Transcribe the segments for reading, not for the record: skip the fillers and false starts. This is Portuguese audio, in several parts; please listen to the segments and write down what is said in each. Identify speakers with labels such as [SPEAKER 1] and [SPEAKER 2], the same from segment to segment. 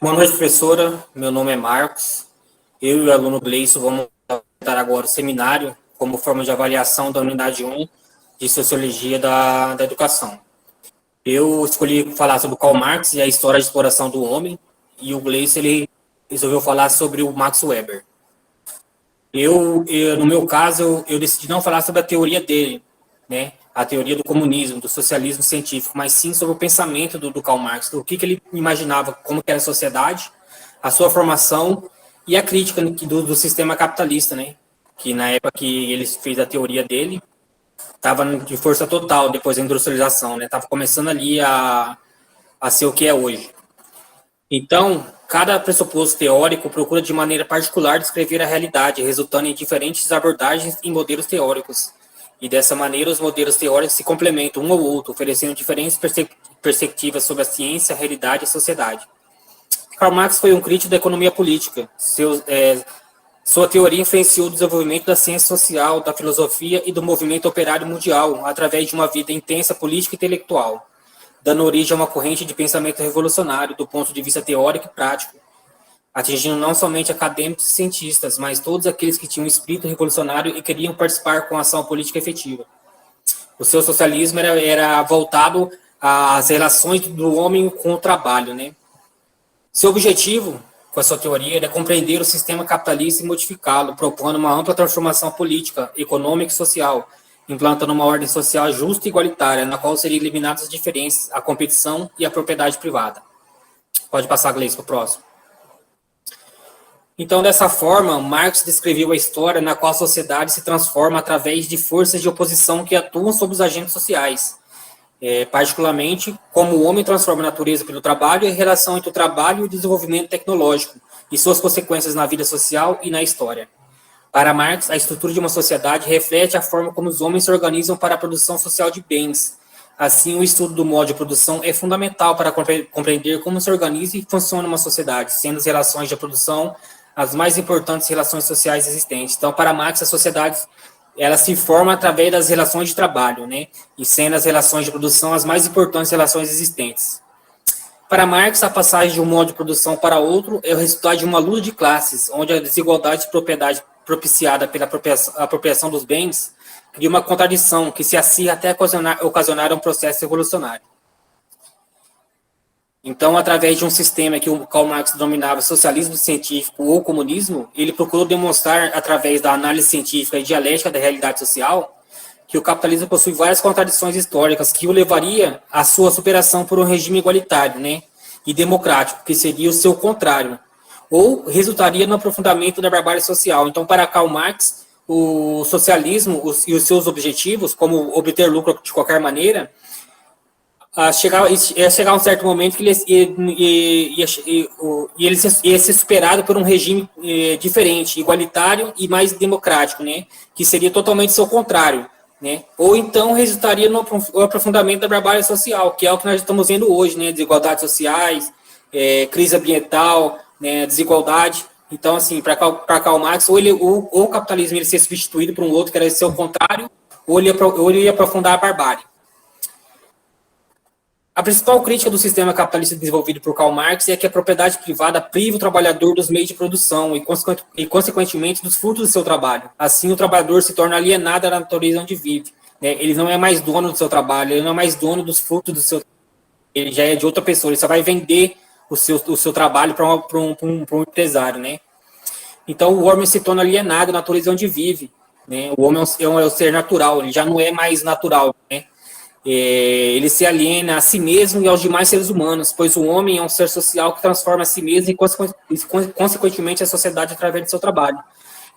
[SPEAKER 1] Boa noite, professora. Meu nome é Marcos. Eu e o aluno Gleison vamos apresentar agora o seminário como forma de avaliação da unidade 1 de Sociologia da Educação. Eu escolhi falar sobre o Karl Marx e a história de exploração do homem, e o Gleison ele resolveu falar sobre o Max Weber. No meu caso, eu decidi não falar sobre a teoria dele, né? A teoria do comunismo, do socialismo científico, mas sim sobre o pensamento do Karl Marx, do que ele imaginava, como que era a sociedade, a sua formação e a crítica do sistema capitalista, né? Que na época que ele fez a teoria dele, estava de força total depois da industrialização, né? Estava começando ali a ser o que é hoje. Então, cada pressuposto teórico procura de maneira particular descrever a realidade, resultando em diferentes abordagens e modelos teóricos. E dessa maneira, os modelos teóricos se complementam um ao outro, oferecendo diferentes perspectivas sobre a ciência, a realidade e a sociedade. Karl Marx foi um crítico da economia política. Sua teoria influenciou o desenvolvimento da ciência social, da filosofia e do movimento operário mundial, através de uma vida intensa política e intelectual, dando origem a uma corrente de pensamento revolucionário do ponto de vista teórico e prático, atingindo não somente acadêmicos e cientistas, mas todos aqueles que tinham um espírito revolucionário e queriam participar com ação política efetiva. O seu socialismo era voltado às relações do homem com o trabalho, né? Seu objetivo, com a sua teoria, era compreender o sistema capitalista e modificá-lo, propondo uma ampla transformação política, econômica e social, implantando uma ordem social justa e igualitária, na qual seriam eliminadas as diferenças, a competição e a propriedade privada. Pode passar, Gleice, para o próximo. Então, dessa forma, Marx descreveu a história na qual a sociedade se transforma através de forças de oposição que atuam sobre os agentes sociais, particularmente como o homem transforma a natureza pelo trabalho e a relação entre o trabalho e o desenvolvimento tecnológico e suas consequências na vida social e na história. Para Marx, a estrutura de uma sociedade reflete a forma como os homens se organizam para a produção social de bens. Assim, o estudo do modo de produção é fundamental para compreender como se organiza e funciona uma sociedade, sendo as relações de produção as mais importantes relações sociais existentes. Então, para Marx, a sociedade ela se forma através das relações de trabalho, né? E sendo as relações de produção as mais importantes relações existentes. Para Marx, a passagem de um modo de produção para outro é o resultado de uma luta de classes, onde a desigualdade de propriedade propiciada pela apropriação dos bens cria uma contradição que se acirra até ocasionar um processo revolucionário. Então, através de um sistema que o Karl Marx denominava socialismo científico ou comunismo, ele procurou demonstrar, através da análise científica e dialética da realidade social, que o capitalismo possui várias contradições históricas que o levaria à sua superação por um regime igualitário, né, e democrático, que seria o seu contrário, ou resultaria no aprofundamento da barbárie social. Então, para Karl Marx, o socialismo e os seus objetivos, como obter lucro de qualquer maneira, ia chegar um certo momento que ele ia ser superado por um regime diferente, igualitário e mais democrático, né? Que seria totalmente seu contrário, né? Ou então resultaria no aprofundamento da barbárie social, que é o que nós estamos vendo hoje, né? Desigualdades sociais, crise ambiental, né? Desigualdade. Então, assim, para Karl Marx, ou o capitalismo ia ser substituído por um outro que era seu contrário, ou ele ia aprofundar a barbárie. A principal crítica do sistema capitalista desenvolvido por Karl Marx é que a propriedade privada priva o trabalhador dos meios de produção e consequentemente, dos frutos do seu trabalho. Assim, o trabalhador se torna alienado da natureza onde vive, né? Ele não é mais dono do seu trabalho, ele não é mais dono dos frutos do seu trabalho. Ele já é de outra pessoa, ele só vai vender o seu trabalho para um empresário, né? Então, o homem se torna alienado da natureza onde vive, né? O homem é um ser natural, ele já não é mais natural, né? Ele se aliena a si mesmo e aos demais seres humanos, pois o homem é um ser social que transforma a si mesmo e, consequentemente, a sociedade através do seu trabalho.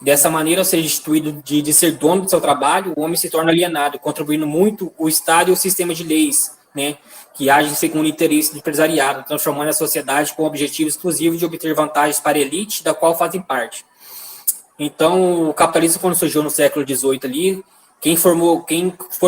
[SPEAKER 1] Dessa maneira, ao ser destituído de ser dono do seu trabalho, o homem se torna alienado, contribuindo muito o Estado e o sistema de leis, né, que agem segundo o interesse do empresariado, transformando a sociedade com o objetivo exclusivo de obter vantagens para a elite, da qual fazem parte. Então, o capitalismo, quando surgiu no século XVIII ali, quem foram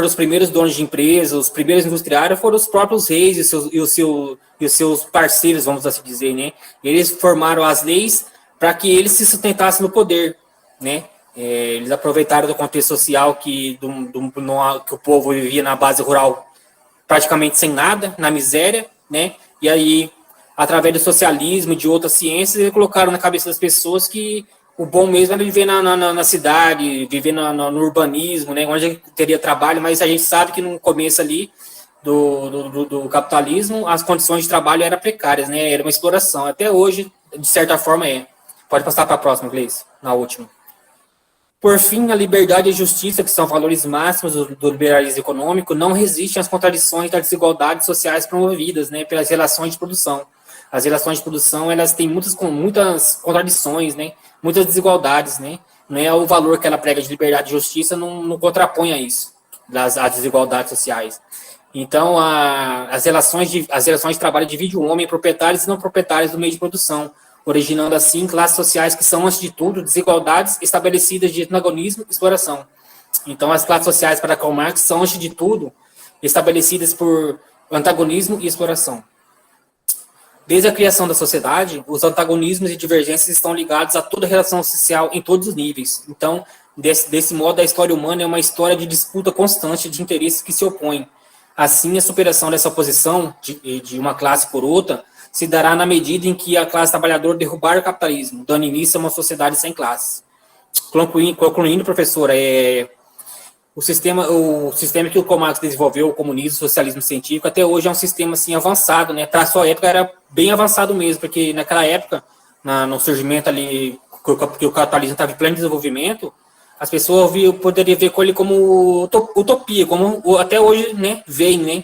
[SPEAKER 1] os primeiros donos de empresas, os primeiros industriários, foram os próprios reis e os seus parceiros, vamos assim dizer, né? Eles formaram as leis para que eles se sustentassem no poder, né? Eles aproveitaram do contexto social que o povo vivia na base rural praticamente sem nada, na miséria, né? E aí através do socialismo e de outras ciências, eles colocaram na cabeça das pessoas que o bom mesmo era viver na cidade, viver no urbanismo, né, onde teria trabalho, mas a gente sabe que no começo ali do capitalismo, as condições de trabalho eram precárias, né, era uma exploração. Até hoje, de certa forma, é. Pode passar para a próxima, Gleice, na última. Por fim, a liberdade e a justiça, que são valores máximos do liberalismo econômico, não resistem às contradições das desigualdades sociais promovidas, né, pelas relações de produção. As relações de produção, elas têm muitas contradições, né, muitas desigualdades, né, não é o valor que ela prega de liberdade e justiça, não contrapõe a isso, as desigualdades sociais. Então, as relações de trabalho dividem o homem em proprietários e não proprietários do meio de produção, originando assim classes sociais que são, antes de tudo, desigualdades estabelecidas de antagonismo e exploração. Então, as classes sociais para Karl Marx são, antes de tudo, estabelecidas por antagonismo e exploração. Desde a criação da sociedade, os antagonismos e divergências estão ligados a toda relação social em todos os níveis. Então, desse modo, a história humana é uma história de disputa constante de interesses que se opõem. Assim, a superação dessa oposição de uma classe por outra se dará na medida em que a classe trabalhadora derrubar o capitalismo, dando início a uma sociedade sem classes. Concluindo, professor, o sistema que o Marx desenvolveu, o comunismo, o socialismo científico, até hoje é um sistema assim, avançado, né? Para a sua época era bem avançado mesmo, porque naquela época, no surgimento ali, que o capitalismo estava em pleno desenvolvimento, as pessoas poderiam ver com ele como utopia, como até hoje, né, veem, né?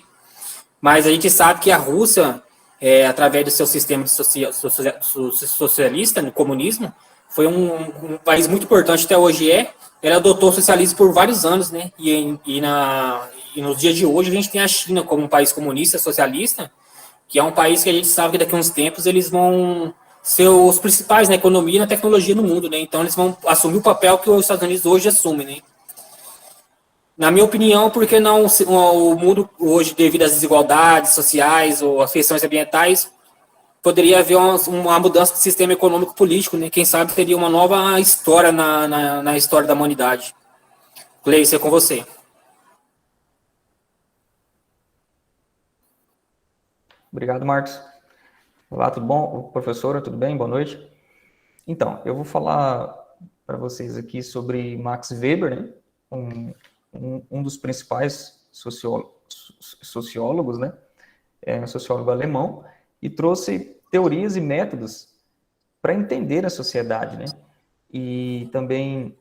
[SPEAKER 1] Mas a gente sabe que a Rússia, através do seu sistema socialista, no comunismo, foi um país muito importante, até hoje ela adotou o socialismo por vários anos, né? E nos dias de hoje a gente tem a China como um país comunista, socialista, que é um país que a gente sabe que daqui a uns tempos eles vão ser os principais na economia e na tecnologia no mundo, né? Então eles vão assumir o papel que os Estados Unidos hoje assumem, né? Na minha opinião, porque não o mundo hoje, devido às desigualdades sociais ou às questões ambientais, poderia haver uma mudança do sistema econômico político, né? Quem sabe teria uma nova história na história da humanidade. Gleice, é com você.
[SPEAKER 2] Obrigado, Marcos. Olá, tudo bom? Professora, tudo bem? Boa noite. Então, eu vou falar para vocês aqui sobre Max Weber, né? Um dos principais sociólogos, né? Um sociólogo alemão, e trouxe teorias e métodos para entender a sociedade, né? E também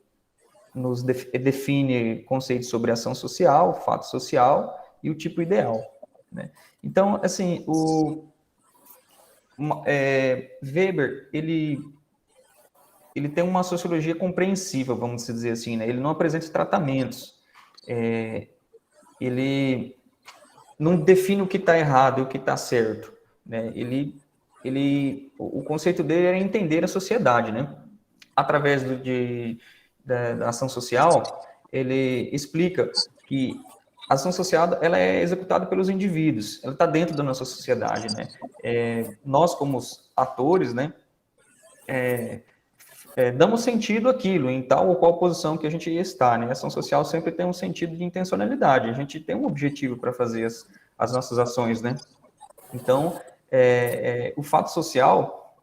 [SPEAKER 2] nos define conceitos sobre ação social, fato social e o tipo ideal, né? Então, assim, Weber, ele tem uma sociologia compreensiva, vamos dizer assim, né? Ele não apresenta tratamentos, ele não define o que está errado e o que está certo, né? O conceito dele era entender a sociedade, né? Através da ação social, ele explica que a ação social ela é executada pelos indivíduos, ela está dentro da nossa sociedade, né? Nós, como atores, né? Damos sentido àquilo, em tal ou qual posição que a gente está, né? A ação social sempre tem um sentido de intencionalidade, a gente tem um objetivo para fazer as nossas ações, né? Então, o fato social,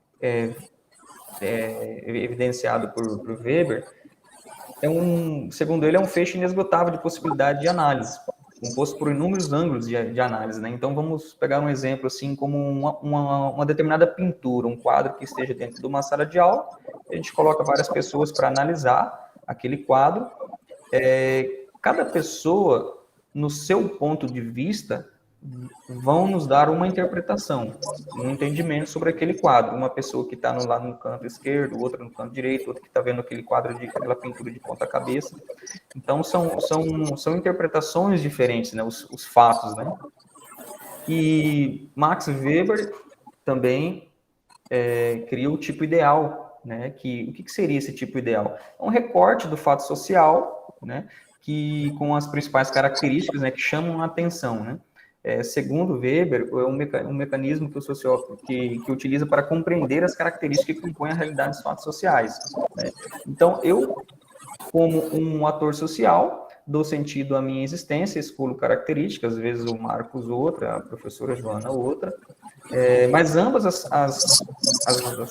[SPEAKER 2] evidenciado por Weber, segundo ele, é um feixe inesgotável de possibilidade de análise, composto por inúmeros ângulos de análise, né? Então, vamos pegar um exemplo, assim, como uma determinada pintura, um quadro que esteja dentro de uma sala de aula, a gente coloca várias pessoas para analisar aquele quadro. Cada pessoa, no seu ponto de vista, vão nos dar uma interpretação, um entendimento sobre aquele quadro. Uma pessoa que está lá no canto esquerdo, outra no canto direito, outra que está vendo aquele quadro, aquela pintura de ponta cabeça. Então, são interpretações diferentes, né? Os fatos, né? E Max Weber também cria o tipo ideal, né? O que seria esse tipo ideal? É um recorte do fato social, né? Com as principais características, né? Que chamam a atenção, né? Segundo Weber, é um mecanismo que o sociólogo que utiliza para compreender as características que compõem a realidade dos fatos sociais, né? Então, eu, como um ator social, dou sentido à minha existência, escolho características, às vezes o Marcos outra, a professora Joana outra, mas ambas as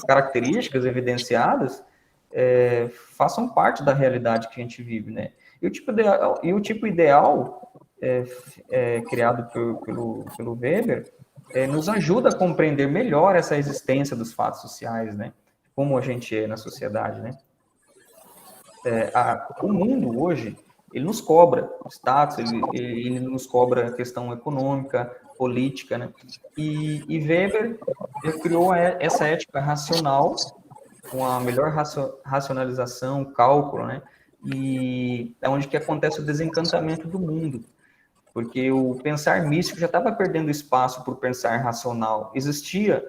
[SPEAKER 2] características evidenciadas façam parte da realidade que a gente vive, né? E o tipo ideal criado pelo Weber nos ajuda a compreender melhor essa existência dos fatos sociais, né? Como a gente é na sociedade, né? O mundo hoje, ele nos cobra status, ele nos cobra questão econômica, política, né? E Weber criou essa ética racional, com a melhor racionalização, cálculo, né? E é onde que acontece o desencantamento do mundo, porque o pensar místico já estava perdendo espaço para o pensar racional. Existia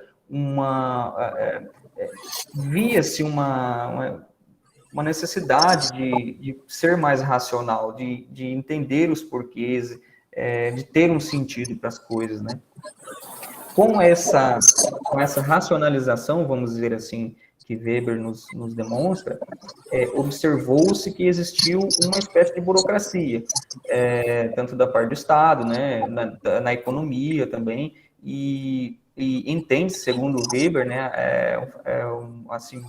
[SPEAKER 2] via-se uma necessidade de ser mais racional, de entender os porquês, de ter um sentido para as coisas, né? Com essa racionalização, vamos dizer assim, que Weber nos demonstra, observou-se que existiu uma espécie de burocracia, tanto da parte do Estado, né, na economia também, e entende, segundo Weber, né, assim,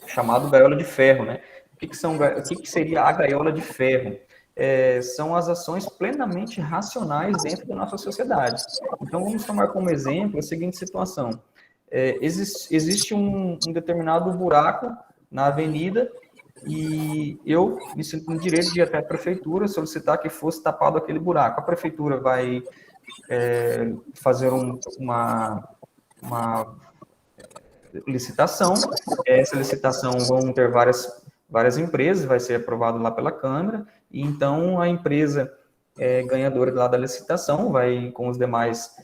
[SPEAKER 2] chamado gaiola de ferro, né? O que seria a gaiola de ferro? São as ações plenamente racionais dentro da nossa sociedade. Então, vamos tomar como exemplo a seguinte situação. Existe um determinado buraco na avenida e eu me sinto no direito de ir até a prefeitura solicitar que fosse tapado aquele buraco. A prefeitura vai fazer uma licitação. Essa licitação vão ter várias empresas, vai ser aprovado lá pela Câmara, e então a empresa ganhadora lá da licitação vai com os demais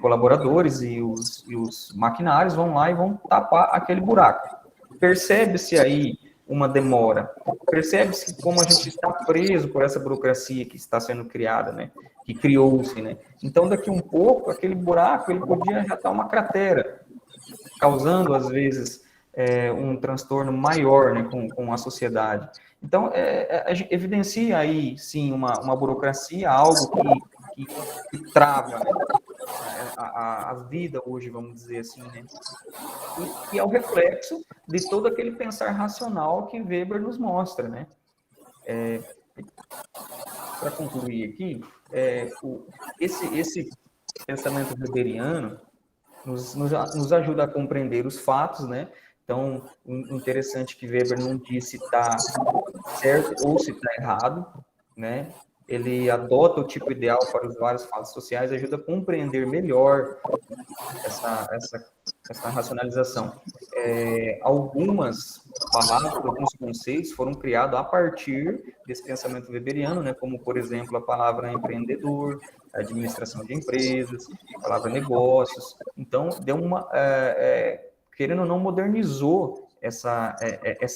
[SPEAKER 2] colaboradores e os maquinários vão lá e vão tapar aquele buraco. Percebe-se aí uma demora, percebe-se como a gente está preso por essa burocracia que está sendo criada, né? Que criou-se, né? Então, daqui um pouco, aquele buraco ele podia já estar uma cratera, causando, às vezes, um transtorno maior, né, com a sociedade. Então, evidencia aí, sim, uma burocracia, algo que trava, né, a vida hoje, vamos dizer assim, né, e que é o reflexo de todo aquele pensar racional que Weber nos mostra, né. Para concluir aqui, esse pensamento weberiano nos ajuda a compreender os fatos, né? Então, interessante que Weber não disse se está certo ou se está errado, né? Ele adota o tipo ideal para os vários fatos sociais, ajuda a compreender melhor essa racionalização. Algumas palavras, alguns conceitos foram criados a partir desse pensamento weberiano, né? Como, por exemplo, a palavra empreendedor, administração de empresas, a palavra negócios. Então, deu querendo ou não, modernizou essa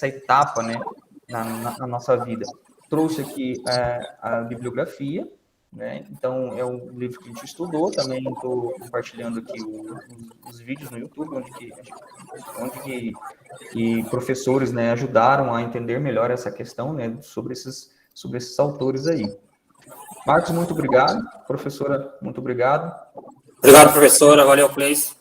[SPEAKER 2] etapa, né, na nossa vida. Trouxe aqui a bibliografia, né? Então, é um livro que a gente estudou, também estou compartilhando aqui os vídeos no YouTube, onde professores, né, ajudaram a entender melhor essa questão, né, sobre esses autores aí. Marcos, muito obrigado. Professora, muito obrigado.
[SPEAKER 1] Obrigado, professora. Valeu, Cleis.